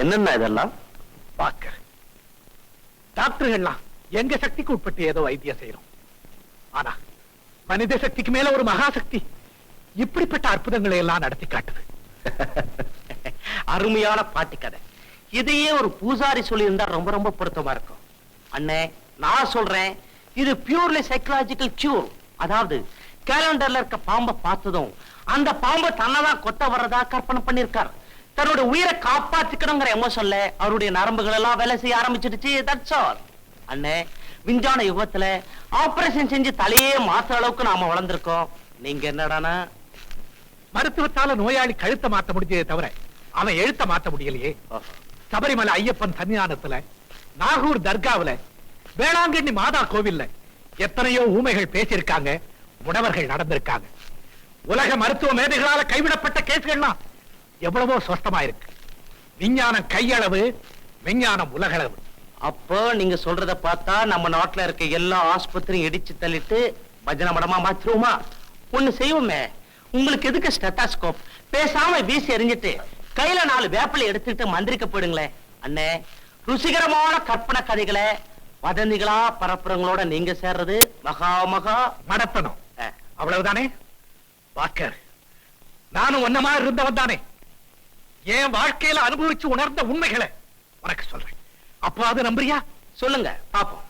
என்னென்ன இதெல்லாம்? பாக்கர், டாக்டர்கள்லாம் எங்க சக்திக்கு உட்பட்டு ஏதோ வைத்தியம் செய்யறோம். ஆனா மனித சக்திக்கு மேல ஒரு மகாசக்தி இப்படிப்பட்ட அற்புதங்களை எல்லாம் நடத்தி காட்டுது. அருமையான பாட்டி கதை. இதையே ஒரு பூசாரி சொல்லி இருந்தா ரொம்ப ரொம்ப பொருத்தமா இருக்கும். அண்ணே, நான் சொல்றேன், இது பியூர்லி சைக்கலாஜிக்கல் கியூர். அதாவது கேலண்டர்ல இருக்க பாம்பை பார்த்ததும் அந்த பாம்பை தன்னதான் கொத்த வர்றதா கற்பனை பண்ணிருக்காரு. தன்னோட உயிரை காப்பாத்திக்கணுங்கிற எமோஷன்ல அவருடைய நரம்புகள் எல்லாம் வேலை செய்ய ஆரம்பிச்சிடுச்சு. That's all. அண்ணே, விஞ்ஞான யுகத்துல ஆபரேஷன் செஞ்சு தலையே மாத்த அளவுக்கு நாம வளர்ந்திருக்கோம். நீங்க என்னடானா மருத்துவத்தால நோயாளி கழுத்தை மாத்த முடிஞ்சதே தவிர அவன் எழுத்த மாத்த முடியலையே. சபரிமலை ஐயப்பன் சன்னிதானத்துல, நாகூர் தர்காவுல, வேளாங்கண்ணி மாதா கோவில்ல எத்தனையோ ஊமைகள் பேசியிருக்காங்க, முடவர்கள் நடந்திருக்காங்க. உலக மருத்துவ மேதைகளால கைவிடப்பட்ட கேஸ்கள்லாம் எவ்வளவோ சொஸ்தமா இருக்கு. விஞ்ஞானம் கையளவு, விஞ்ஞானம் உலகளவு. அப்போ நீங்க சொல்றத பார்த்தா நம்ம நாட்டுல இருக்க எல்லா ஆஸ்பத்திரியும் இடிச்சு தள்ளிட்டு பஜனை மடமா மாத்திருவோமா? ஒண்ணு செய்வோமே, உங்களுக்கு எதுக்கு ஸ்டெத்தாஸ்கோப்? பேசாம வீசி எறிஞ்சிட்டு கையில 4 வேப்பிலை எடுத்துட்டு மந்திரிக்க போயிடுங்களே. அண்ணே, ருசிகரமான கற்பனை கதைகளை வதந்திகளா பரப்புறங்களோட நீங்க சேர்றது மகா மகா மடத்தனம். அவ்வளவுதானே வாக்கர்? நானும் ஒன்ன மாதிரி இருந்தவன் தானே. என் வாழ்க்கையில அனுபவிச்சு உணர்ந்த உண்மைகளை உனக்கு சொல்றேன். அப்போ அது நம்புறியா? சொல்லுங்க பாப்போம்.